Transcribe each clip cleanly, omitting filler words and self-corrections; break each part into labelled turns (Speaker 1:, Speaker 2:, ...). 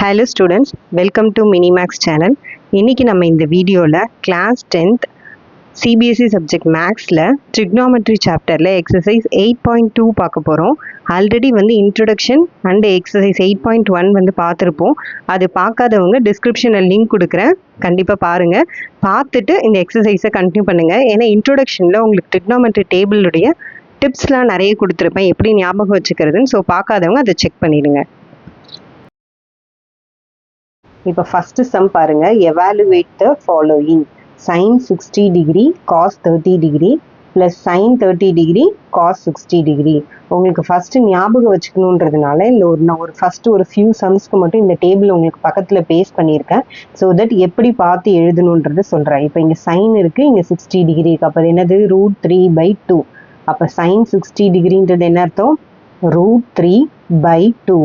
Speaker 1: Hello students, welcome to Minimax channel. இன்னைக்கு நம்ம இந்த வீடியோல கிளாஸ் 10th CBSE subject Maxல trigonometry chapterல exercise 8.2 பார்க்க போறோம். ஆல்ரெடி வந்து introduction and exercise 8.1 வந்து பார்த்திருப்போம். அது பார்க்காதவங்க descriptionல லிங்க் கொடுக்கிறேன். கண்டிப்பா பாருங்க. பார்த்துட்டு இந்த எக்ஸசைஸை கண்டினியூ பண்ணுங்க. ஏன்னா இன்ட்ரோடக்ஷன்ல உங்களுக்கு trigonometry table உடைய டிப்ஸ்லாம் நிறைய கொடுத்துருப்பேன். எப்படி ஞாபகம் வச்சுக்கிறதுன்னு. ஸோ பார்க்காதவங்க அதை செக் பண்ணிடுங்க. இப்போ ஃபர்ஸ்ட் சம் பாருங்க. Evaluate the following: sin 60 degree cos 30 degree plus sin 30 degree cos 60 degree. உங்களுக்கு ஃபர்ஸ்ட் ஞாபகம் வச்சுக்கணுன்றதுனால இல்லை நான் ஒரு ஃபியூ சம்ஸ்க்கு மட்டும் இந்த டேபிள் உங்களுக்கு பக்கத்தில் பேஸ்ட் பண்ணியிருக்கேன். ஸோ தட் எப்படி பார்த்து எழுதணுன்றது சொல்கிறேன். இப்போ இங்கே சைன் இருக்குது, இங்கே 60 டிகிரி இருக்குது. அப்போ என்னது √3/2. அப்போ sin 60 டிகிரின்றது என்ன அர்த்தம்? √3/2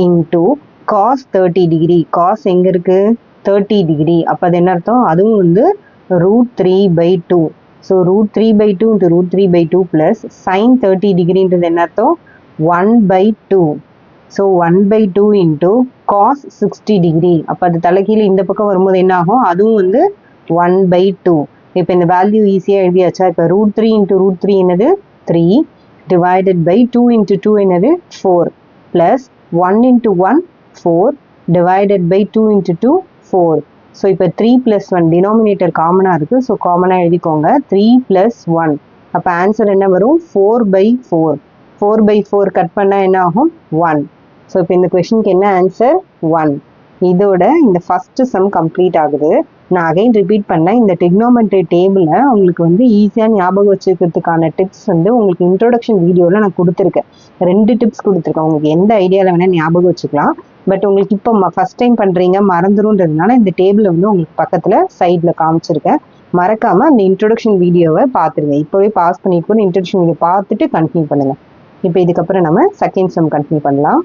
Speaker 1: இன்டூ cos 30 டிகிரி. cos எங்க இருக்கு? 30 டிகிரி. அப்போ அது என்ன அர்த்தம்? அதுவும் வந்து √3/2. ஸோ √3/2 இன்ட்டு √3/2 ப்ளஸ் sin 30 டிகிரின்றது என்ன அர்த்தம்? 1/2. So 1/2 into cos 60 degree. அப்போ அது தலைகீழ இந்த பக்கம் வரும்போது என்ன ஆகும்? அதுவும் வந்து 1/2. இப்போ இந்த வேல்யூ ஈஸியாக எழுதியாச்சா? இப்போ √3 இன்ட்டு √3 என்னது? 3 டிவைடட் பை 2 இன்ட்டு 2 என்னது? 4 plus 1 into 1 4 divided by 2 into 2 4. So இப்போ 3 plus 1 டினாமினேட்டர் காமனாக இருக்குது. ஸோ காமனாக எழுதிக்கோங்க. 3 plus 1. அப்போ ஆன்சர் என்ன வரும்? 4/4. 4/4 கட் பண்ணால் என்ன ஆகும்? 1. ஸோ இப்போ இந்த கொஷனுக்கு என்ன ஆன்சர்? 1. இதோட இந்த ஃபஸ்ட்டு சம் கம்ப்ளீட் ஆகுது. நான் அகைன் ரிப்பீட் பண்ணேன். இந்த trigonometry டேபிளை உங்களுக்கு வந்து ஈஸியாக ஞாபகம் வச்சுக்கிறதுக்கான டிப்ஸ் வந்து உங்களுக்கு இன்ட்ரோடக்ஷன் வீடியோவில் நான் கொடுத்துருக்கேன். 2 டிப்ஸ் கொடுத்துருக்கேன். உங்களுக்கு எந்த ஐடியாவில் வேணால் ஞாபகம் வச்சுக்கலாம். பட் உங்களுக்கு இப்போ ஃபஸ்ட் டைம் பண்ணுறீங்க, மறந்துடும்ன்றதுனால இந்த டேபிளை வந்து உங்களுக்கு பக்கத்தில் சைடில் காமிச்சிருக்கேன். மறக்காமல் அந்த இன்ட்ரோடக்ஷன் வீடியோவை பார்த்துருங்க. இப்போவே பாஸ் பண்ணிட்டு கூட இன்ட்ரோடக்ஷன் வீடியோ பார்த்துட்டு கண்டினியூ பண்ணுங்கள். இப்போ இதுக்கப்புறம் நம்ம செகண்ட் சம் கண்டினியூ பண்ணலாம்.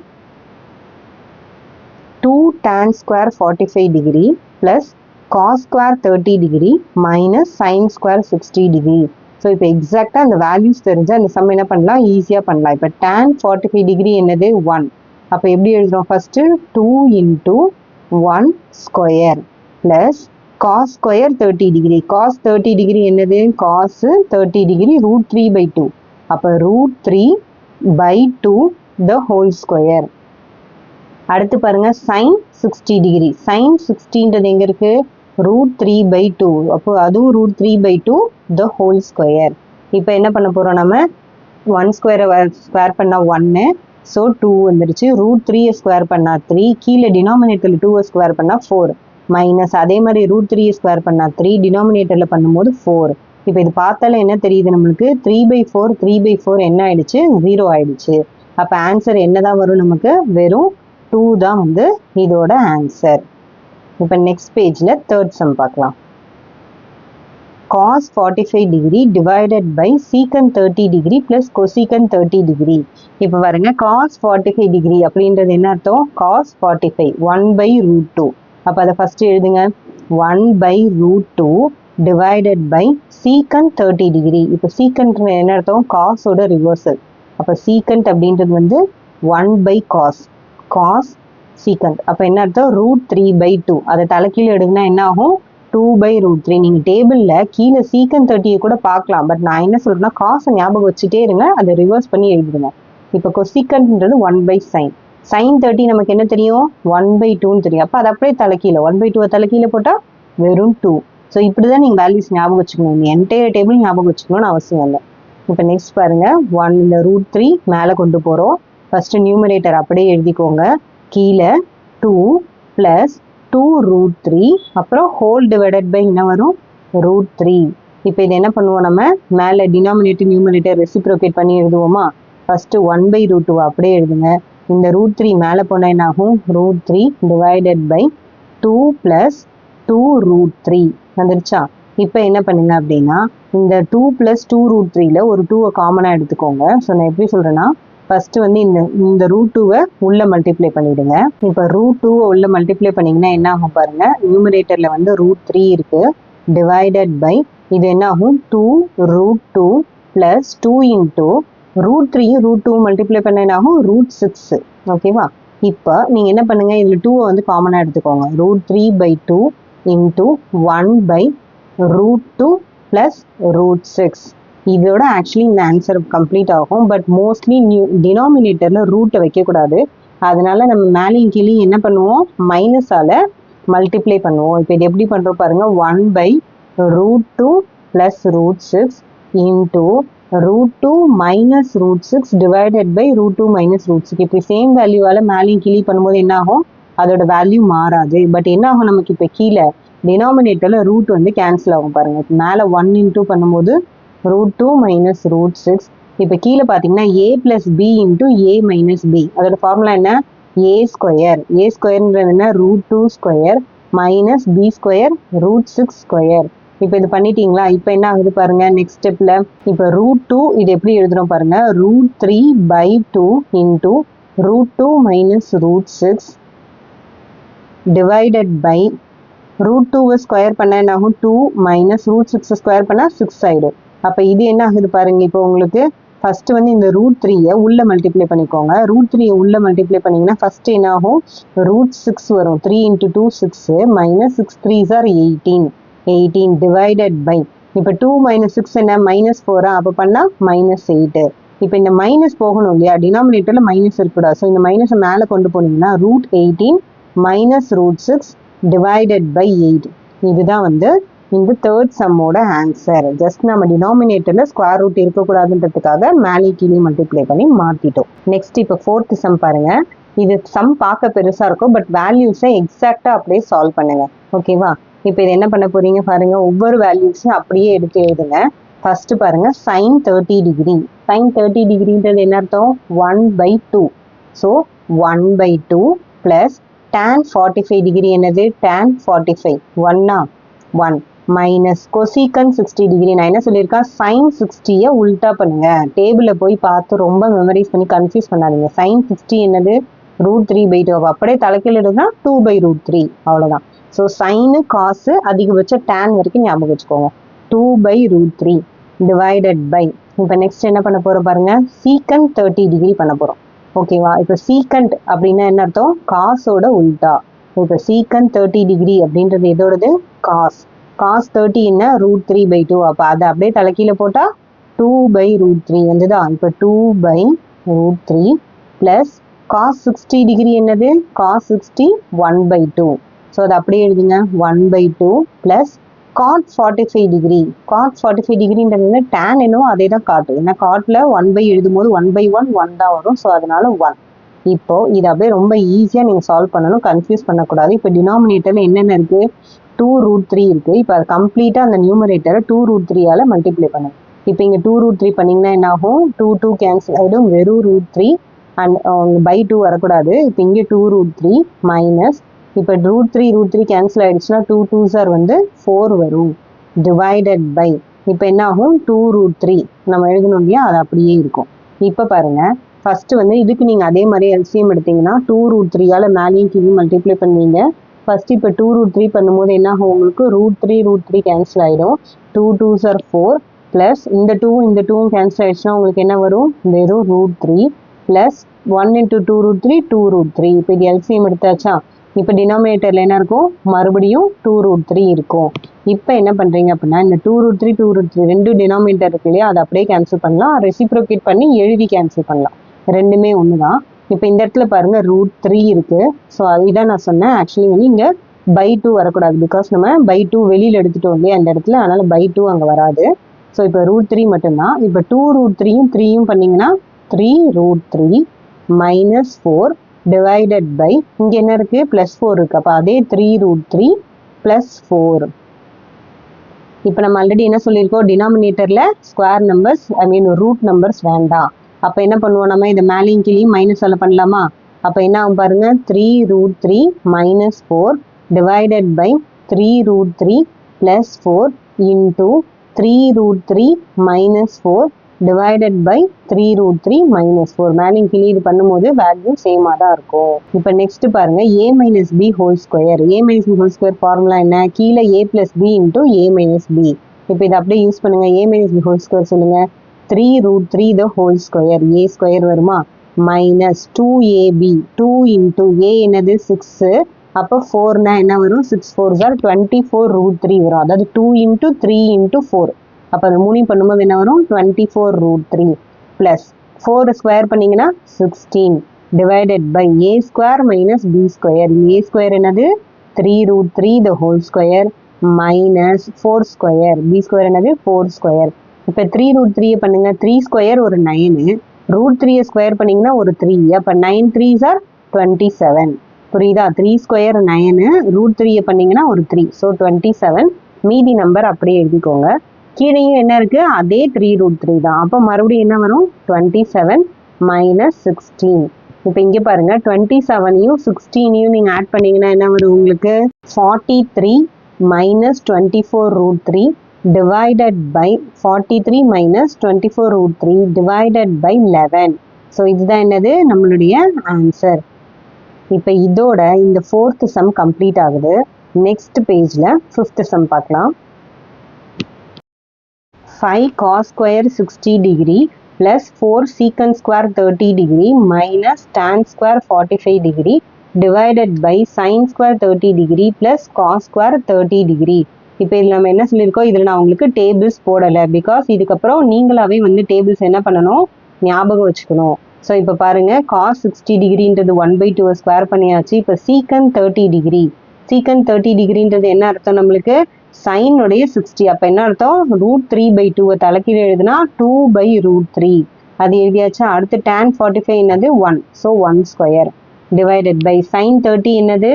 Speaker 1: 2 tan square 45 degree plus cos square 30 degree minus sin square 60 degree. So இப்போ எக்ஸாக்டாக அந்த வேல்யூஸ் தெரிஞ்சால் அந்த சம் என்ன பண்ணலாம்? ஈஸியாக பண்ணலாம். இப்போ tan 45 டிகிரி என்னது? 1. அப்போ எப்படி எழுதுறோம்? First 2 into 1 square plus cos square 30 degree. cos 30 degree என்னது? cos 30 degree √3/2. அப்போ √3/2 த ஹோல் ஸ்கொயர். அடுத்து பாருங்க sin 60 டிகிரி. sin 60ன்றது எங்க இருக்கு? √3/2. அப்போ அதுவும் √3/2 த ஹோல் ஸ்கொயர். இப்போ என்ன பண்ண போறோம்? நம்ம 1 ஸ்கொயரை ஸ்கொயர் பண்ணா 1, ஸோ 2 வந்துருச்சு. √3 ஸ்கொயர் பண்ணா 3, கீழே டினாமினேட்டரில் 2 ஸ்கொயர் பண்ணா 4 மைனஸ் அதே மாதிரி √3 ஸ்கொயர் பண்ணா 3, டினாமினேட்டரில் பண்ணும்போது 4. இப்போ இது பார்த்தாலே என்ன தெரியுது நம்மளுக்கு? 3/4 என்ன ஆயிடுச்சு? 0 ஆயிடுச்சு. அப்போ ஆன்சர் என்னதான் வரும் நமக்கு? வெறும் 2 தான் வந்து இதோட ஆன்சர். இப்போ நெக்ஸ்ட் பேஜில் தேர்ட் சம் பார்க்கலாம். cos 45 degree divided by secant 30 degree plus cosecant 30 degree. இப்போ பாருங்க, cos 45 டிகிரி அப்படின்றது என்ன அர்த்தம்? cos 45 1/√2. அப்போ அதை ஃபர்ஸ்ட் எழுதுங்க. 1/√2 டிவைடட் பை secant 30 டிகிரி. இப்போ secant என்ன அர்த்தம்? காஸோட ரிவர்சல். அப்போ secant அப்படின்றது வந்து 1/cos. cos secant. அப்போ என்ன அர்த்தம்? √3/2. அதை தலைக்கீழே எடுக்குன்னா என்ன ஆகும்? 2/√3. நீங்கள் டேபிளில் கீழே secant 30 கூட பார்க்கலாம். பட் நான் என்ன சொல்கிறேன்னா, காசை ஞாபகம் வச்சுட்டே இருங்க, அதை ரிவர்ஸ் பண்ணி எழுதிடுங்க. இப்போ cosecantன்றது 1/sin. sin 30 நமக்கு என்ன தெரியும்? 1/2ன்னு தெரியும். அப்போ அது அப்படியே தலைக்கீழே 1/2 தலைக்கீழே போட்டால் வெறும் 2. ஸோ இப்படி தான் நீங்கள் வேல்யூஸ் ஞாபகம் வச்சுக்கணும். நீங்கள் என்டையர் டேபிள் ஞாபகம் வச்சுக்கணும்னு அவசியம் இல்லை. இப்போ நெக்ஸ்ட் பாருங்க, 1 இந்த √3 மேலே கொண்டு போகிறோம். ஃபர்ஸ்ட் நியூமரேட்டர் அப்படியே எழுதிக்கோங்க. கீழே 2 ப்ளஸ் 2√3, அப்புறம் ஹோல் டிவைடட் பை என்ன வரும்? √3. இப்போ இது என்ன பண்ணுவோம்? நம்ம மேலே டினாமினேட்டர் நியூமரேட்டர் ரெசிப்ரோகேட் பண்ணி எழுதுவோமா? ஃபர்ஸ்ட் 1/√2 அப்படியே எழுதுங்க. இந்த √3 மேலே போனால் என்ன ஆகும்? √3 டிவைடட் பை 2 ப்ளஸ் 2√3 வந்துருச்சா? இப்போ என்ன பண்ணுங்க அப்படின்னா, இந்த 2 ப்ளஸ் 2√3ல ஒரு 2வை காமனாக எடுத்துக்கோங்க. ஸோ நான் எப்படி சொல்கிறேன்னா, ஃபர்ஸ்ட் வந்து இந்த √2வை உள்ள மல்டிப்ளை பண்ணிடுங்க. இப்போ √2வை உள்ள மல்டிப்ளை பண்ணிங்கன்னா என்ன ஆகும் பாருங்க? நியூமரேட்டரில் வந்து √3 இருக்கு டிவைடட் பை இது என்ன ஆகும்? 2√2 + 2 இன்டூ √3 √2 மல்டிப்ளை பண்ண என்ன ஆகும்? √6. ஓகேவா? இப்போ நீங்கள் என்ன பண்ணுங்கள், இதில் 2 வந்து காமனாக எடுத்துக்கோங்க. √3/2 இன்ட்டு 1/√2 ப்ளஸ் √6. இதோட ஆக்சுவலி இந்த ஆன்சர் கம்ப்ளீட் ஆகும். பட் மோஸ்ட்லி டினாமினேட்டரில் ரூட்டை வைக்கக்கூடாது. அதனால நம்ம மேலேயும் கீழே என்ன பண்ணுவோம், மைனஸால் மல்டிப்ளை பண்ணுவோம். இப்போ இது எப்படி பண்ணுறோம் பாருங்கள், 1/√2 plus √6 into √2 minus √6 divided by √2 minus √6. இப்படி சேம் வேல்யூவால் மேலேயும் கீழே பண்ணும்போது என்ன ஆகும், அதோட வேல்யூ மாறாது. பட் என்ன ஆகும், நமக்கு இப்போ கீழே டினாமினேட்டரில் ரூட் வந்து கேன்சல் ஆகும் பாருங்கள். இப்போ மேலே 1 இன்ட்டு பண்ணும்போது √2 minus √6. இப்போ கீழே பார்த்தீங்கன்னா a plus b into a minus b. அதோட ஃபார்முலா என்ன, a ஸ்கொயர். a ஸ்கொயர்ன்றது என்ன, √2 square minus b square √6 square. இப்போ இது பண்ணிட்டீங்களா. இப்போ என்ன ஆகுது பாருங்க, நெக்ஸ்ட் ஸ்டெப்ல இப்போ √2 இது எப்படி எழுதுறோம் பாருங்க, √3/2 into √2 minus √6 divided by √2 square பண்ண என்ன ஆகும், 2 மைனஸ் √6 ஸ்கொயர் பண்ணால் 6 ஆயிடும். அப்போ இது என்ன ஆகுது பாருங்க, இப்போ உங்களுக்கு ஃபர்ஸ்ட் வந்து இந்த √3 உள்ள மல்டிப்ளை பண்ணிக்கோங்க. √3 உள்ள மல்டிப்ளை பண்ணீங்கன்னா ஃபர்ஸ்ட் என்ன ஆகும், √6 வரும். 3 into 2 6 minus 6 3s are 18 divided by இப்போ 2 மைனஸ் 6 என்ன, -4. அப்போ பண்ணால் -8. இப்போ இந்த மைனஸ் போகணும் இல்லையா, டினாமினேட்டரில் மைனஸ் இருக்கக்கூடாது. ஸோ இந்த மைனஸை மேலே கொண்டு போனீங்கன்னா √18 மைனஸ் √6 டிவைடட் பை 8. இதுதான் வந்து இந்த தேர்ட் சம்மோட ஆன்சர். ஜஸ்ட் நம்ம டினாமினேட்டரில் ஸ்கொயர் ரூட் இருக்கக்கூடாதுன்றதுக்காக மேலே கீழே மல்டிப்ளை பண்ணி மாற்றிட்டோம். நெக்ஸ்ட் இப்போ ஃபோர்த் சம் பாருங்கள். இது சம் பார்க்க பெருசாக இருக்கும், பட் வேல்யூஸை எக்ஸாக்டாக அப்படியே சால்வ் பண்ணுங்கள். ஓகேவா. இப்போ இது என்ன பண்ண போறீங்க பாருங்க, ஒவ்வொரு வேல்யூஸையும் அப்படியே எடுத்து எழுதுங்க. ஃபர்ஸ்ட் பாருங்க, sin 30 டிகிரி. sin 30 டிகிரின்றது என்ன அர்த்தம், 1/2. ஸோ 1/2 பிளஸ் tan 45 டிகிரி என்னது, tan 45 1 மைனஸ் கொசிகன் 60 டிகிரி. நான் என்ன சொல்லியிருக்கேன், sin 60 உல்டா பண்ணுங்க. டேபிளில் போய் பார்த்து ரொம்ப மெமரைஸ் பண்ணி கன்ஃபியூஸ் பண்ணாதீங்க. sin 60 என்னது, √3/2. அப்படியே தலைக்கீழ் எடுத்தா 2/√3, அவ்வளோதான். ஸோ சைனு காசு அதிகபட்ச டேன் வரைக்கும் ஞாபகம் வச்சுக்கோங்க. 2/√3 டிவைடட் பை இப்போ நெக்ஸ்ட் என்ன பண்ண போகிறோம் பாருங்க, சீக்கண்ட் 30 டிகிரி பண்ண போகிறோம். ஓகேவா. இப்போ சீக்கண்ட் அப்படின்னா என்ன அர்த்தம், காசோட உல்டா. இப்போ சீக்கண்ட் 30 டிகிரி அப்படின்றது எதோடது, காஸ். காஸ் 30 என்ன, √3/2. அப்போ அதை அப்படியே தலைக்கீழே போட்டால் 2/√3 வந்துதா. இப்போ 2/√3 ப்ளஸ் காஸ் 60 டிகிரி என்னது, காஸ் 60 1/2. ஸோ அது அப்படியே எழுதுங்க, 1/2 ப்ளஸ் காட் 45 டிகிரி. காட் 45 டிகிரின்றது டேன் என்னவோ அதே தான் காட்டு. ஏன்னா காட்டில் 1/, எழுதும் போது 1/1 1 தான் வரும். ஸோ அதனால 1. இப்போ இது அப்படியே ரொம்ப ஈஸியாக நீங்கள் சால்வ் பண்ணணும், கன்ஃபியூஸ் பண்ணக்கூடாது. இப்போ டினாமினேட்டரில் என்னென்ன இருக்குது, 2√3 இருக்குது. இப்போ அது கம்ப்ளீட்டாக அந்த நியூமரேட்டரை 2√3 மல்டிப்ளை பண்ணுங்க. இப்போ இங்கே 2√3 பண்ணிங்கன்னா என்ன ஆகும், 2 கேன்சல் ஆகிடும், வெறும் √3 அண்ட் /2 வரக்கூடாது. இப்போ இங்கே 2√3 மைனஸ் இப்போ √3 கேன்சல் ஆகிடுச்சுன்னா 2 2s are வந்து 4 வரும், டிவைடட் பை இப்போ என்ன ஆகும், 2√3 நம்ம எழுதணும் இல்லையா, அது அப்படியே இருக்கும். இப்போ பாருங்கள், ஃபஸ்ட்டு வந்து இதுக்கு நீங்கள் அதே மாதிரி எல்சிஎம் எடுத்தீங்கன்னா 2√3 மேலேயும் கீழே மல்டிப்ளை பண்ணுவீங்க. ஃபஸ்ட்டு இப்போ 2√3 பண்ணும்போது என்ன ஆகும், உங்களுக்கு √3 கேன்சல் ஆகிடும். 2 2s are 4 ப்ளஸ் இந்த 2 கேன்சல் ஆகிடுச்சுன்னா உங்களுக்கு என்ன வரும், வெறும் √3 ப்ளஸ் 1 × 2√3 2√3. இப்போ இது எல்சிஎம் எடுத்தாச்சா. இப்போ டினாமினேட்டரில் என்ன இருக்கும், மறுபடியும் 2√3 இருக்கும். இப்போ என்ன பண்ணுறீங்க அப்படின்னா, இந்த 2√3 ரெண்டு டினாமினேட்டர் இருக்கு இல்லையா, அதை அப்படியே கேன்சல் பண்ணலாம். ரெசிப்ரோகேட் பண்ணி எழுதி கேன்சல் பண்ணலாம், ரெண்டுமே ஒன்று தான். இப்போ இந்த இடத்துல பாருங்கள் √3 இருக்குது. ஸோ அதுதான் நான் சொன்னேன், ஆக்சுவலி வந்து இங்கே /2 வரக்கூடாது. பிகாஸ் நம்ம /2 வெளியில் எடுத்துட்டோம் இல்லையா அந்த இடத்துல, அதனால் /2 அங்கே வராது. ஸோ இப்போ √3 மட்டும்தான். இப்போ 2√3யும் 3யும் பண்ணிங்கன்னா 3√3 மைனஸ் 4 டிவைடட் பை இங்கே என்ன இருக்குது, +4 இருக்குது. அப்போ அதே 3√3 + 4. இப்போ நம்ம ஆல்ரெடி என்ன சொல்லியிருக்கோம், டினாமினேட்டரில் ஸ்கொயர் நம்பர்ஸ் ரூட் நம்பர்ஸ் வேண்டாம். அப்போ என்ன பண்ணுவோம், நம்ம இதை மேலேயும் கீழேயும் மைனஸால் பண்ணலாமா. அப்போ என்ன ஆகும் பாருங்கள், 3√3 minus 4 divided by 3√3 + 4 into 3√3 minus 4 divided by 3√3 minus 4. மேலேயும் கீழே இது பண்ணும்போது வேல்யூ சேமாக தான் இருக்கும். இப்போ நெக்ஸ்ட் பாருங்க, a minus B whole square. a minus B whole square formula என்ன, கீழே a + b இன்டூ a மைனஸ் பி. இப்போ இதை அப்படியே யூஸ் பண்ணுங்க. a minus B whole square சொல்லுங்க, 3√3 the whole square. a square வருமா, minus 2ab 2 into a என்னது 6 அப்போ 4னா என்ன வரும் 6 4s are 24 root 3 வரும் அதாவது 2 into 3 into 4 அப்போ அது மூணையும் பண்ணும்போது என்ன வரும் 24 root 3 plus 4 ஸ்கொயர் பண்ணிங்கன்னா 16 divided by a square minus b square a square என்னது 3 root 3 the whole square minus 4 square b square என்னது 4 square இப்போ 3 root 3 பண்ணுங்க 3 square ஒரு 9 root 3 ஸ்கொயர் பண்ணிங்கன்னா ஒரு 3 அப்போ 9 3s are 27 புரியுதா 3 ஸ்கொயர் 9 root 3 பண்ணிங்கன்னா ஒரு 3 ஸோ 27 மீதி நம்பர் அப்படியே எழுதிக்கோங்க கீழேயும் என்ன இருக்கு அதே 3 root 3 தான் அப்போ மறுபடியும் என்ன வரும் 27 minus 16 இப்போ இங்கே பாருங்க 27யும் 16யும் நீங்கள் ஆட் பண்ணீங்கன்னா என்ன வரும் உங்களுக்கு 43 minus 24 root 3 divided by 43 minus 24 root 3 divided by 11 so இதுதான் என்னது நம்மளுடைய ஆன்சர் இப்போ இதோட இந்த 4th sum கம்ப்ளீட் ஆகுது நெக்ஸ்ட் பேஜில் 5th sum பார்க்கலாம் 5 cos square 60 degree plus 4 secant square 30 degree minus tan square 45 degree divided by sin square 30 degree plus cos square 30 degree இப்போ இதில் நம்ம என்ன சொல்லியிருக்கோம் இதில் நான் உங்களுக்கு டேபிள்ஸ் போடலை பிகாஸ் இதுக்கப்புறம் நீங்களாவே வந்து டேபிள்ஸ் என்ன பண்ணணும் ஞாபகம் வச்சுக்கணும் ஸோ இப்போ பாருங்கள் cos 60 டிகிரின்றது 1/2 ஸ்கொயர் பண்ணியாச்சு இப்போ secant 30 டிகிரி secant 30 டிகிரின்றது என்ன அர்த்தம் நம்மளுக்கு சைனுடைய 60 அப்போ என்ன அர்த்தம் √3/2 தலைக்கீழ எழுதுனா 2/√3 அது எழுதியாச்சா அடுத்து tan 45 என்னது 1 so 1 square divided by sin 30 என்னது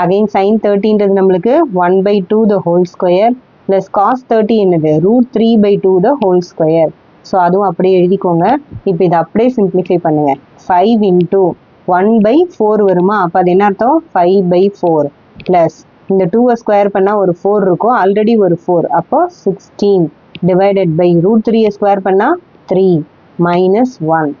Speaker 1: again sin 30ன்றது நம்மளுக்கு 1/2 the whole square plus cos 30 என்னது √3/2 the whole square ஸோ அதுவும் அப்படியே எழுதிக்கோங்க இப்போ இதை அப்படியே சிம்பிளிஃபை பண்ணுங்க 5 into 1/4 வருமா அப்போ அது என்ன அர்த்தம் 5/4 ப்ளஸ் இந்த 2வை ஸ்கொயர் பண்ணால் ஒரு 4 இருக்கும் ஆல்ரெடி ஒரு 4 அப்போ 16 divided by √3 ஸ்கொயர் பண்ணால் 3 minus 1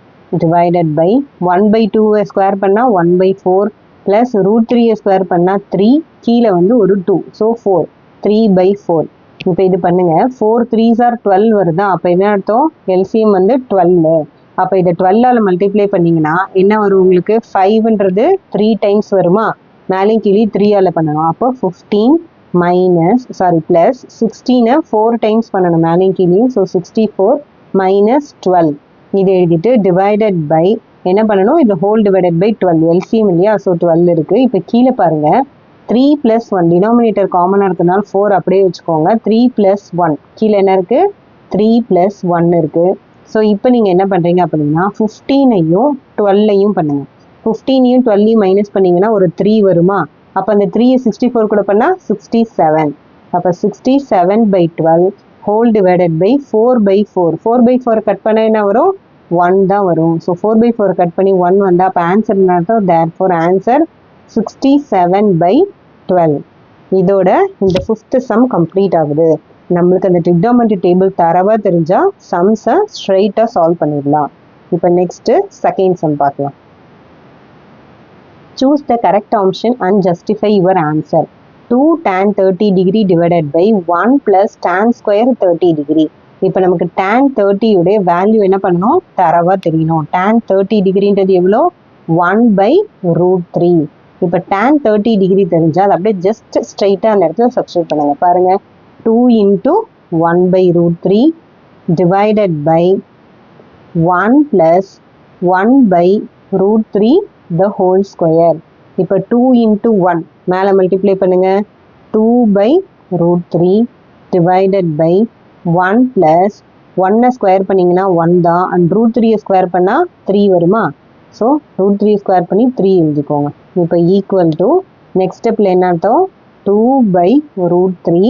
Speaker 1: divided by 1/2 ஸ்கொயர் பண்ணால் 1/4 ப்ளஸ் √3 ஸ்கொயர் பண்ணால் 3 கீழே வந்து ஒரு 2 ஸோ 4 3/4 இப்போ இது பண்ணுங்க 4 3s are 12 வருதா அப்போ என்ன அர்த்தம் எல்சிஎம் வந்து 12 அப்போ இதை 12ஆல் மல்டிப்ளை பண்ணிங்கன்னா என்ன வரும் உங்களுக்கு 5ன்றது 3 டைம்ஸ் வருமா மேலேயும் கீழே 3ஆல் பண்ணணும் அப்போ 15 மைனஸ் ப்ளஸ் 16 4 டைம்ஸ் பண்ணணும் மேலேயும் கீழேயும் ஸோ 64 மைனஸ் 12 இது எழுதிட்டு டிவைடட் பை என்ன பண்ணணும் இது ஹோல் டிவைடட் பை 12 எல்சிஎம் இல்லையா ஸோ 12 இருக்குது இப்போ கீழே பாருங்கள் 3 + 1 டினாமினேட்டர் காமனாக இருக்கிறதுனால 4 அப்படியே வச்சுக்கோங்க 3 + 1 கீழே என்ன இருக்குது 3 + 1 இருக்குது ஸோ இப்போ நீங்கள் என்ன பண்ணுறீங்க அப்படின்னா 15ஐயும் 12ஐயும் பண்ணுங்கள் 15ஐயும் 12ஐயும் மைனஸ் பண்ணிங்கன்னா ஒரு 3 வருமா அப்போ அந்த 3 64 கூட பண்ணால் 67 அப்போ 67/12 ஹோல் டிவைடட் பை 4/4 4/4 கட் பண்ண என்ன வரும் 1 தான் வரும் ஸோ 4/4 கட் பண்ணி 1 வந்தால் அப்போ ஆன்சர் என்ன தேர்ஃபோர் ஆன்சர் 67/12 இதோட இந்த 5th sum கம்ப்ளீட் ஆகுது நம்மளுக்கு அந்த ட்ரிக்னாமெட்ரி டேபிள் தரவாக தெரிஞ்சால் சம்ஸை ஸ்ட்ரைட்டாக சால்வ் பண்ணிடலாம் இப்போ நெக்ஸ்ட்டு செகண்ட் சம் பார்க்கலாம் choose the correct option and justify your answer 2 tan 30 degree divided by 1 plus tan square 30 degree இப்போ நமக்கு tan 30 உடைய வேல்யூ என்ன பண்ணணும் தரவா தெரியணும் tan 30 டிகிரின்றது எவ்வளோ 1/√3 இப்போ tan 30 டிகிரி தெரிஞ்சால் அது அப்படியே ஜஸ்ட் ஸ்ட்ரைட்டாக அந்த இடத்துல சப்ஸ்டியூட் பண்ணுங்க பாருங்க 2 into 1/√3 divided by 1 plus 1/√3 the whole square இப்போ 2 into 1 மேலே மல்டிப்ளை பண்ணுங்க 2/√3 divided by 1 plus 1 ஸ்கொயர் பண்ணிங்கன்னா 1 தான் அண்ட் √3 ஸ்கொயர் பண்ணால் 3 வருமா ஸோ √3 ஸ்கொயர் பண்ணி 3 எழுதிக்கோங்க இப்போ ஈக்குவல் டு நெக்ஸ்ட் ஸ்டெப்பில் என்ன அர்த்தம் 2/√3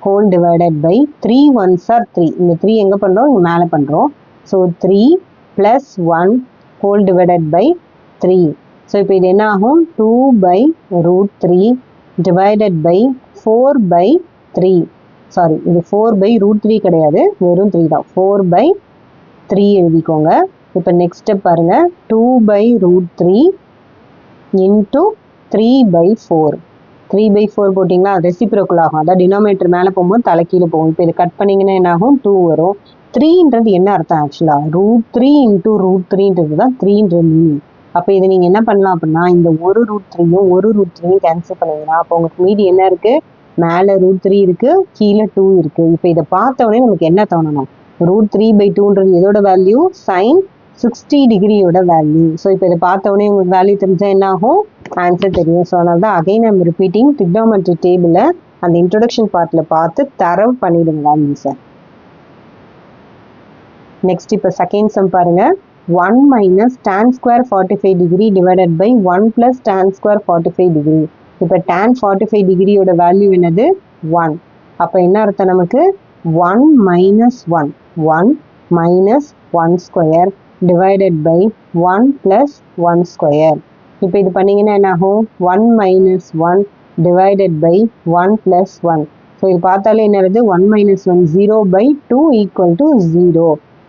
Speaker 1: whole divided by 3 1s are 3 இந்த 3 எங்கே பண்ணுறோம் இங்கே மேலே பண்ணுறோம் so 3 + 1 whole divided by 3 so இப்போ இது என்ன ஆகும் 2/√3 டிவைடட் பை 4/3 சாரி இது 4/√3 கிடையாது வெறும் 3 தான் 4/3 எழுதிக்கோங்க இப்போ நெக்ஸ்ட் ஸ்டெப் பாருங்கள் 2/√3 இன்ட்டு 3/4 3/4 போட்டிங்களா ரெசிப்ரோக்கல் ஆகும் அதான் டினாமினேட்டர் மேலே போகும்போது தலைக்கீழே போகும் இப்போ இது கட் பண்ணிங்கன்னா என்ன ஆகும் 2 வரும் 3ன்றது என்ன அர்த்தம் ஆக்சுவலாக √3 இன்ட்டு √3ன்றது தான் 3ன்ற மீனிங். அப்போ இதை நீங்கள் என்ன பண்ணலாம் அப்படின்னா இந்த ஒரு √3யும் ஒரு √3யும் கேன்சல் பண்ணுவீங்கன்னா அப்போ உங்களுக்கு மீதி என்ன இருக்குது, மேலே √3 இருக்குது, கீழே 2 இருக்குது. இப்போ இதை பார்த்த உடனே நமக்கு என்ன தோணணும், √3/2ன்றது எதோட வேல்யூ, sin 60 டிகிரியோட வேல்யூ. ஸோ இப்போ இதை பார்த்த உடனே உங்களுக்கு வேல்யூ தெரிஞ்சால் என்ன ஆகும், ஆன்சர் தெரியும். ஸோ அதனால தான் அகைன் ஐம் ரிப்பீட்டிங் trigonometry டேபிளை அந்த இன்ட்ரோடக்ஷன் பார்ட்டில் பார்த்து தரவு பண்ணிடுங்க வேல்யூஸை. நெக்ஸ்ட் இப்போ செகண்ட் சம் பாருங்க. 1 minus tan square 45 degree divided by 1 plus tan square 45 degree. இப்போ tan 45 டிகிரியோட வேல்யூ என்னது, 1. அப்போ என்ன அர்த்தம் நமக்கு, 1 minus 1 1 minus 1 square divided by 1 plus 1 square. இப்போ இது பண்ணிங்கன்னா என்ன ஆகும், 1 minus 1 divided by 1 plus 1. So இது பார்த்தாலே என்னது, 1 minus 1 0/2 equal to 0.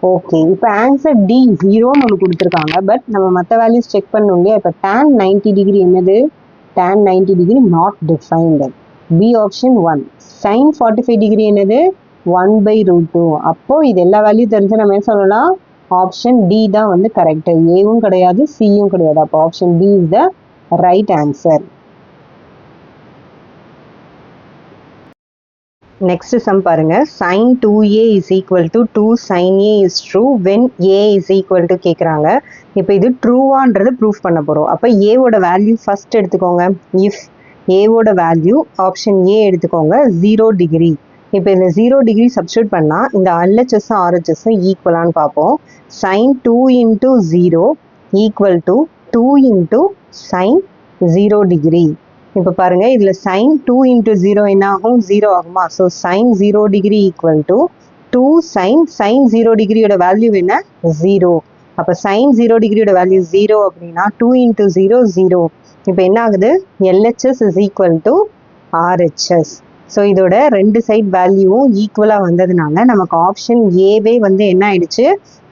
Speaker 1: ஓகே, இப்போ ஆன்சர் டி 0ன்னு ஒன்று கொடுத்துருக்காங்க. பட் நம்ம மற்ற வேல்யூஸ் செக் பண்ணணும் இல்லையா. இப்போ tan 90 டிகிரி என்னது, tan 90 degree not defined. B option 1. sin 45 degree என்னது, 1/√2. அப்போது இது எல்லா வேல்யூ தெரிஞ்சு நம்ம என்ன சொல்லலாம், ஆப்ஷன் டி தான் வந்து கரெக்டு. ஏவும் கிடையாது சியும் கிடையாது. அப்போ option D is the right answer. Next sum பாருங்க. sin 2a is equal to 2 sin a is true when a is equal to கேட்குறாங்க. இப்போ இது ட்ரூவான்றது ப்ரூஃப் பண்ண போகிறோம். அப்போ ஏவோட வேல்யூ ஃபர்ஸ்ட் எடுத்துக்கோங்க. இஃப் ஏவோட வேல்யூ ஆப்ஷன் ஏ எடுத்துக்கோங்க 0 டிகிரி. இப்போ இந்த 0 டிகிரி சப்ஸ்டியூட் பண்ணால் இந்த LHSம் RHSம் ஈக்குவலான்னு பார்ப்போம். sin 2 into 0 equal to 2 into sin 0 degree. இப்போ பாருங்க, இதில் sin 2 into 0 என்ன ஆகும், 0 ஆகுமா. So sin 0 degree equal to 2 sin 0 டிகிரியோட வேல்யூ என்ன, 0. அப்போ sin 0 டிகிரியோட வேல்யூ 0 அப்படின்னா 2 into 0 0. இப்போ என்ன ஆகுது, LHS is equal to RHS. So இதோட ரெண்டு சைட் வேல்யூவும் ஈக்குவலாக வந்ததுனால நமக்கு ஆப்ஷன் ஏவே வந்து என்ன ஆயிடுச்சு,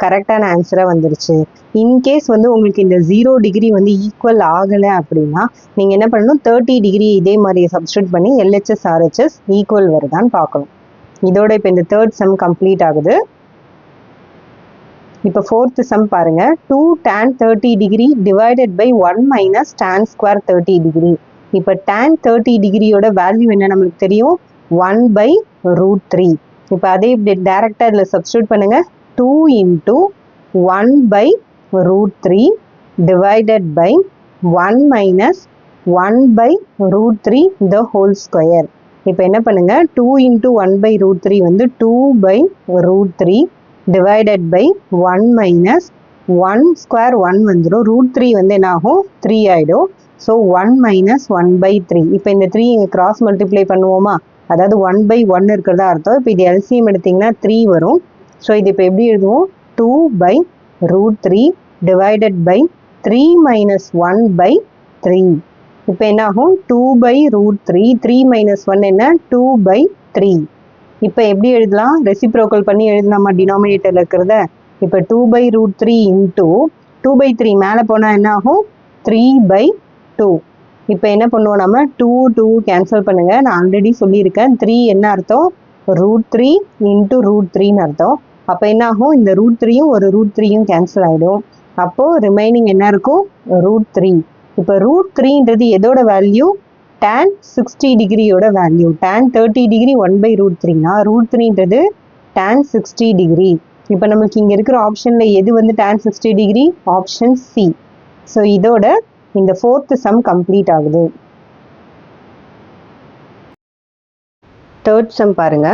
Speaker 1: கரெக்டான ஆன்சராக வந்துருச்சு. இன்கேஸ் வந்து உங்களுக்கு இந்த 0 டிகிரி வந்து ஈக்குவல் ஆகலை அப்படின்னா நீங்கள் என்ன பண்ணணும், 30 டிகிரி இதே மாதிரி சப்ஸ்டியூட் பண்ணி LHS RHS ஈக்குவல் வருதான்னு பார்க்கணும். இதோட இப்போ இந்த தேர்ட் சம் கம்ப்ளீட் ஆகுது. இப்போ ஃபோர்த் சம் பாருங்க. 2 tan 30 degree divided by 1 minus tan square 30 degree. இப்போ tan 30 டிகிரியோட வேல்யூ என்ன நம்மளுக்கு தெரியும், 1/√3. இப்போ அதே இப்படி டேரெக்டாக இதில் சப்ஸ்டியூட் பண்ணுங்க. 2 into 1/√3 divided by 1 minus 1/√3 the whole square. இப்போ என்ன பண்ணுங்க, 2 into 1/√3 வந்து 2/√3 divided by 1 minus 1 square 1 வந்துடும். √3 வந்து என்ன ஆகும், 3 ஆகிடும். So 1 minus 1/3. இப்போ இந்த 3 இங்கே கிராஸ் மல்டிப்ளை பண்ணுவோமா, அதாவது 1/1 இருக்கிறதா அர்த்தம். இப்போ இது எல்சிஎம் எடுத்திங்கன்னா 3 வரும். ஸோ இது இப்போ எப்படி எழுதுவோம், 2/√3 டிவைடட் பை 3 minus 1/3. இப்போ என்ன ஆகும், 2/√3 3 minus 1 என்ன, 2/3. இப்போ எப்படி எழுதலாம், ரெசிப்ரோக்கல் பண்ணி எழுதலாமா டினாமினேட்டரில் இருக்கிறத. இப்போ 2/√3 இன்ட்டு 2/3 மேலே போனால் என்ன ஆகும், 3/2. இப்போ என்ன பண்ணுவோம், நம்ம 2 கேன்சல் பண்ணுங்க. நான் ஆல்ரெடி சொல்லியிருக்கேன் 3 என்ன அர்த்தம், √3 இன்ட்டு √3ன்னு அர்த்தம். அப்போ என்ன ஆகும், இந்த √3யும் ஒரு √3யும் கேன்சல் ஆகிடும். அப்போது ரிமைனிங் என்ன இருக்கும், √3. இப்போ √3ன்றது எதோட வேல்யூ, tan 60 டிகிரியோட வேல்யூ. tan 30 டிகிரி 1/√3னா √3ன்றது tan 60 டிகிரி. இப்போ நமக்கு இங்கே இருக்கிற ஆப்ஷனில் எது வந்து tan 60 degree, option C. So இதோட இந்த ஃபோர்த் சம் கம்ப்ளீட் ஆகுது. தேர்ட் சம் பாருங்க.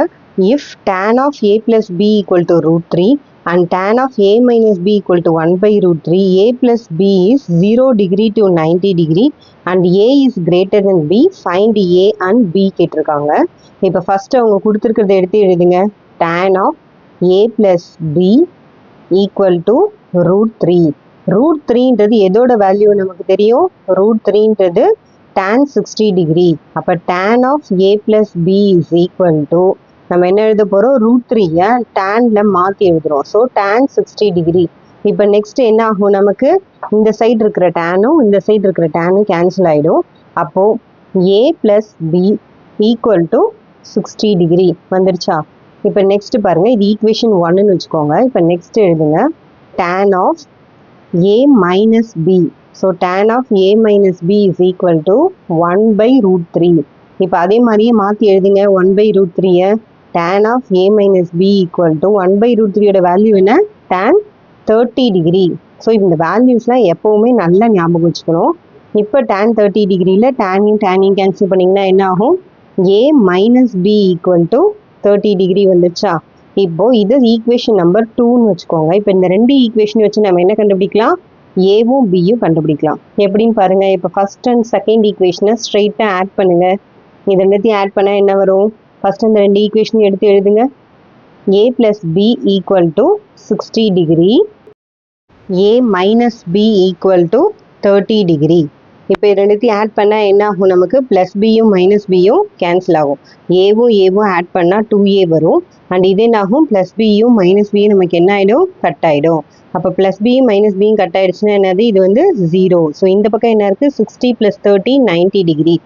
Speaker 1: If tan of a plus b equal to √3 and tan of a minus b equal to 1/√3, a plus b is 0 degree to 90 degree and a is greater than b, find a and b கேட்டிருக்காங்க. இப்போ first அவங்க கொடுத்துருக்கிறத எடுத்து எழுதுங்க. tan of a plus b equal to √3. √3ன்றது எதோட value நமக்கு தெரியும், √3ன்றது tan 60 degree. அப்போ tan of a plus b is equal to, நம்ம என்ன எழுத போகிறோம், √3யை டேனில் மாற்றி எழுதுகிறோம். So tan 60 degree. இப்போ நெக்ஸ்ட் என்ன ஆகும், நமக்கு இந்த சைடு இருக்கிற டேனும் இந்த சைடு இருக்கிற டேனும் கேன்சல் ஆகிடும். அப்போது a plus b equal to 60 degree வந்துருச்சா. இப்போ நெக்ஸ்ட் பாருங்க, இது ஈக்குவேஷன் 1ன்னு வச்சுக்கோங்க. இப்போ நெக்ஸ்ட் எழுதுங்க, tan of a minus b. So tan of a minus b is equal to 1/√3. இப்போ அதே மாதிரியே மாற்றி எழுதுங்க 1/√3. tan of a minus b equal to 1/√3 value என்ன? tan 30 degree. ஸோ இந்த வேல்யூஸ்லாம் எப்போவுமே நல்லா ஞாபகம் வச்சுக்கணும். இப்போ tan 30 டிகிரியில் tan கேன்சல் பண்ணிங்கன்னா என்ன ஆகும்? a minus b equal to 30 degree வந்துச்சா? இப்போ இது ஈக்குவேஷன் நம்பர் 2ன்னு வச்சுக்கோங்க. இப்போ இந்த ரெண்டு ஈக்குவேஷன் வச்சு நம்ம என்ன கண்டுபிடிக்கலாம்? ஏவும் பியும் கண்டுபிடிக்கலாம். எப்படின்னு பாருங்க. இப்போ ஃபர்ஸ்ட் அண்ட் செகண்ட் ஈக்குவேஷனை ஸ்ட்ரெயிட்டாக ஆட் பண்ணுங்க. இது ரெண்டுத்தையும் ஆட் பண்ணால் என்ன வரும்? ஃபர்ஸ்ட் இந்த ரெண்டு ஈக்குவேஷனையும் எடுத்து எழுதுங்க. a plus b equal to 60 degree, a minus b equal to 30 degree. இப்போ ரெண்டுத்தையும் ஆட் பண்ணால் என்ன ஆகும்? நமக்கு ப்ளஸ் பியும் மைனஸ் பியும் கேன்சல் ஆகும். ஏவும் ஆட் பண்ணால் 2a வரும். அண்ட் இது என்ன ஆகும்? ப்ளஸ் பியும் மைனஸ் பியும் நமக்கு என்ன ஆகிடும்? கட் ஆகிடும். அப்போ ப்ளஸ் பியும் மைனஸ் பியும் கட் ஆகிடுச்சுன்னா என்னது? இது வந்து 0. ஸோ இந்த பக்கம் என்ன இருக்குது? 60 + 30 90 டிகிரி.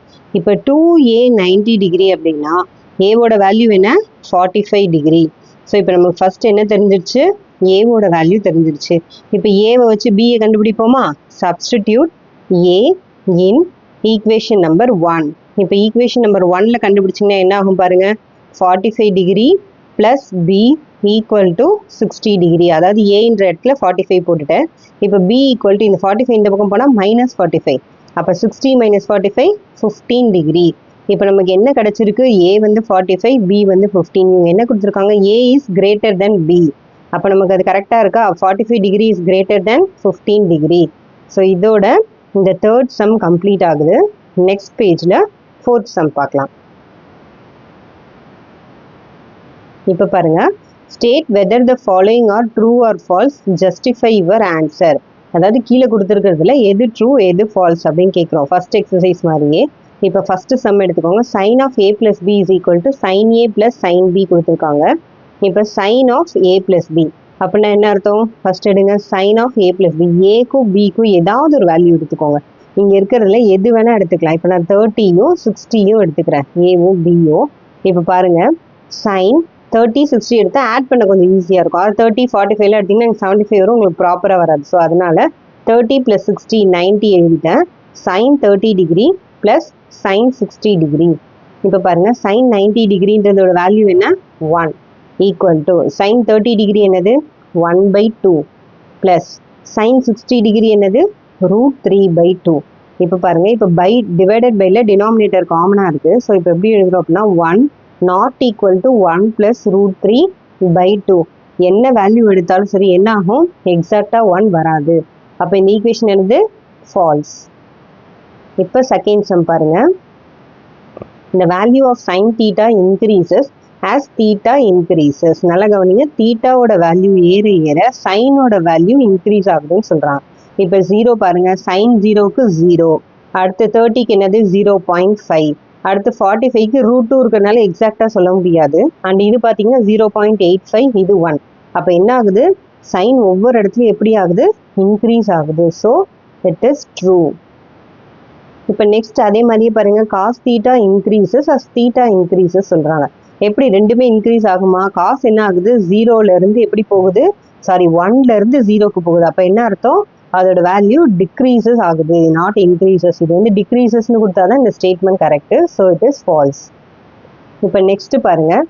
Speaker 1: இப்போ 2a 90 டிகிரி அப்படின்னா ஏவோட வேல்யூ என்ன? 45 டிகிரி. ஸோ இப்போ நமக்கு ஃபர்ஸ்ட் என்ன தெரிஞ்சிருச்சு? ஏவோட வேல்யூ தெரிஞ்சிருச்சு. இப்போ ஏவை வச்சு பியை கண்டுபிடிப்போமா? Substitute A in equation number 1. இப்போ ஈக்குவேஷன் நம்பர் 1ல் கண்டுபிடிச்சிங்கன்னா என்ன ஆகும் பாருங்க, 45 degree plus B equal to 60 degree. அதாவது ஏன்ற இடத்துல 45 போட்டுட்டேன். இப்போ பி ஈக்குவல் டு இந்த 45 இந்த பக்கம் போனால் -45. அப்போ 60 - 45 15 டிகிரி. இப்போ நமக்கு என்ன கிடச்சிருக்கு? ஏ வந்து 45, பி வந்து 15. இவங்க என்ன கொடுத்துருக்காங்க? ஏ இஸ் கிரேட்டர் தென் பி. அப்போ நமக்கு அது கரெக்டாக இருக்கா? 45 degree is greater than 15 degree. So இதோட இந்த தேர்ட் சம் கம்ப்ளீட் ஆகுது. நெக்ஸ்ட் பேஜில் ஃபோர்த் சம் பார்க்கலாம். இப்போ பாருங்க, state whether the following are true or false, justify your answer. அதாவது கீழே கொடுத்துருக்கிறதுல எது ட்ரூ எது ஃபால்ஸ் அப்படின்னு கேட்குறோம். ஃபர்ஸ்ட் எக்ஸசைஸ் மாதிரியே. இப்போ ஃபஸ்ட்டு சம் எடுத்துக்கோங்க. Sine of a + b is equal to sine a + sine b கொடுத்துருக்காங்க. இப்போ சைன் ஆஃப் a + b அப்படின்னா என்ன அர்த்தம்? ஃபர்ஸ்ட் எடுங்க, சைன் ஆஃப் a + b. ஏக்கும் பிக்கும் ஏதாவது ஒரு வேல்யூ எடுத்துக்கோங்க. இங்கே இருக்கிறதுல எது வேணால் எடுத்துக்கலாம். இப்போ நான் 30யும் 60யும் எடுத்துக்கிறேன், ஏவும் பியும். இப்போ பாருங்கள், சைன் 30 60 எடுத்து ஆட் பண்ண கொஞ்சம் ஈஸியாக இருக்கும். அது 30 45 எடுத்திங்கன்னா எனக்கு 75 வரும், உங்களுக்கு ப்ராப்பராக வராது. ஸோ அதனால் 30 + 60 90 எழுதிட்டேன். Sine 30 degree plus sine 60 degree. இப்போ பாருங்கள், சைன் 90 டிகிரின்றதோட வேல்யூ என்ன? 1 ஈக்குவல் டு சைன் 30 டிகிரி என்னது? 1/2 ப்ளஸ் சைன் 60 டிகிரி என்னது? √3/2. இப்போ பாருங்கள், இப்போ பை டிவைடட் பைல டினாமினேட்டர் காமனாக இருக்குது. ஸோ இப்போ எப்படி எழுதுகிறோம் அப்படின்னா 1 நாட் ஈக்குவல் டு 1 + √3/2. என்ன வேல்யூ எடுத்தாலும் சரி என்ன ஆகும்? எக்ஸாக்டாக 1 வராது. அப்போ இந்த ஈக்குவேஷன் என்னது? ஃபால்ஸ். இப்போ செகண்ட் சம் பாருங்க. இந்த value of sine theta increases as theta increases. நல்லா கவனிங்க, தீட்டாவோட வேல்யூ ஏற ஏற சைனோட வேல்யூ இன்க்ரீஸ் ஆகுதுன்னு சொல்கிறாங்க. இப்போ 0 பாருங்க, சைன் 0க்கு 0, அடுத்து 30க்கு என்னது? 0.5, அடுத்து 45க்கு √2 இருக்கிறதுனால எக்ஸாக்டாக சொல்ல முடியாது. அண்ட் இது பார்த்தீங்கன்னா 0.85, இது 1. அப்போ என்ன ஆகுது? சைன் ஒவ்வொரு இடத்துலையும் எப்படி ஆகுது? இன்க்ரீஸ் ஆகுது. So it is true. இப்போ நெக்ஸ்ட் அதே மாதிரியே பாருங்கள், cos theta increases as theta increases சொல்கிறாங்க. எப்படி ரெண்டுமே இன்க்ரீஸ் ஆகுமா? காஸ் என்ன ஆகுது? 0லேருந்து எப்படி போகுது? 1லேருந்து 0க்கு போகுது. அப்போ என்ன அர்த்தம்? அதோட வேல்யூ டிக்ரீசஸ் ஆகுது, நாட் இன்க்ரீசஸ். இது வந்து டிக்ரீசஸ்னு கொடுத்தா தான் இந்த statement correct. So it is false. இப்போ நெக்ஸ்ட் பாருங்கள்,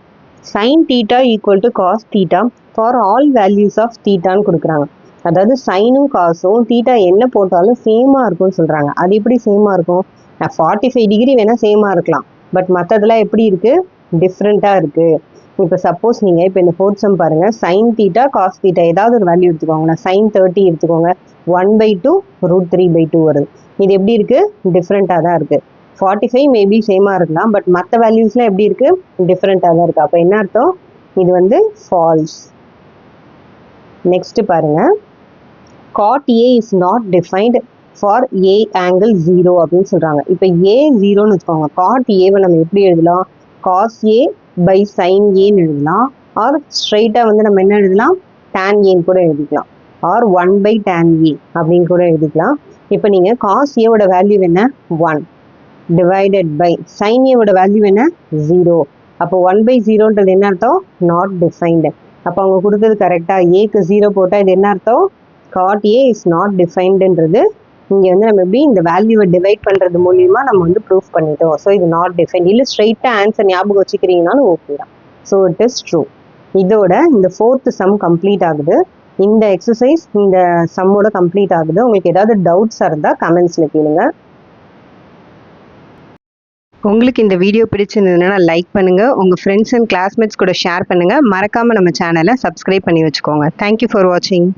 Speaker 1: sine theta equal to cos theta for all values of தீட்டான்னு கொடுக்குறாங்க. அதாவது சைனும் காசும் தீட்டா என்ன போட்டாலும் சேமாக இருக்கும்னு சொல்கிறாங்க. அது எப்படி சேமாக இருக்கும்? 45 டிகிரி வேணால் சேமாக இருக்கலாம், பட் மற்றதெல்லாம் எப்படி இருக்குது? டிஃப்ரெண்ட்டாக இருக்குது. இப்போ சப்போஸ் நீங்கள் இப்போ இந்த ஃபோர்த் சம் பாருங்கள், சைன் தீட்டா காஸ் தீட்டா ஏதாவது ஒரு வேல்யூ எடுத்துக்கோங்க. நான் சைன் 30 எடுத்துக்கோங்க, 1/2 √3/2 வருது. இது எப்படி இருக்குது? டிஃப்ரெண்ட்டாக தான் இருக்குது. 45 மேபி சேமாக இருக்கலாம், பட் மற்ற வேல்யூஸ்லாம் எப்படி இருக்குது? டிஃப்ரெண்ட்டாக தான் இருக்குது. அப்போ என்ன அர்த்தம்? இது வந்து ஃபால்ஸ். நெக்ஸ்ட் பாருங்கள், cot A is not defined for A angle 0 அப்படின்னு சொல்கிறாங்க. இப்போ A 0ன்னு வச்சுக்கோங்க. cot Aவை நம்ம எப்படி எழுதலாம்? cos A by sin Aன்னு எழுதலாம். ஆர் ஸ்ட்ரைட்டாக வந்து நம்ம என்ன எழுதலாம்? tan Aன்னு கூட எழுதிக்கலாம். ஆர் 1/tan A அப்படின்னு கூட எழுதிக்கலாம். இப்போ நீங்கள் cos Aவோட வேல்யூ என்ன? 1 டிவைடட் பை sin Aவோட வேல்யூ என்ன? 0. அப்போ 1/0ன்றது என்ன அர்த்தம்? Not defined. அப்போ அவங்க கொடுத்தது கரெக்டாக ஏக்கு 0 போட்டால் இது என்ன அர்த்தம்? காட் ஏ இஸ் நாட் டிஃபைன்டுன்றது இங்கே வந்து நம்ம எப்படி இந்த வேல்யூவை டிவைட் பண்ணுறது மூலியமா நம்ம வந்து ப்ரூஃப் பண்ணிட்டோம். ஸோ இது நாட் டிஃபைன்ட். இல்லை ஸ்ட்ரெயிட்டாக ஆன்சர் ஞாபகம் வச்சுக்கிறீங்கனாலும் ஓகே தான். So it is true. இதோட இந்த 4th சம் கம்ப்ளீட் ஆகுது. இந்த எக்ஸசைஸ் இந்த சம்மோட கம்ப்ளீட் ஆகுது. உங்களுக்கு ஏதாவது டவுட்ஸாக இருந்தால் கமெண்ட்ஸில் கேளுங்க. உங்களுக்கு இந்த வீடியோ பிடிச்சிருந்ததுன்னா லைக் பண்ணுங்கள், உங்கள் ஃப்ரெண்ட்ஸ் அண்ட் கிளாஸ்மேட்ஸ் கூட ஷேர் பண்ணுங்கள். மறக்காமல் நம்ம சேனலை சப்ஸ்கிரைப் பண்ணி வச்சுக்கோங்க. தேங்க்யூ ஃபார் வாட்சிங்.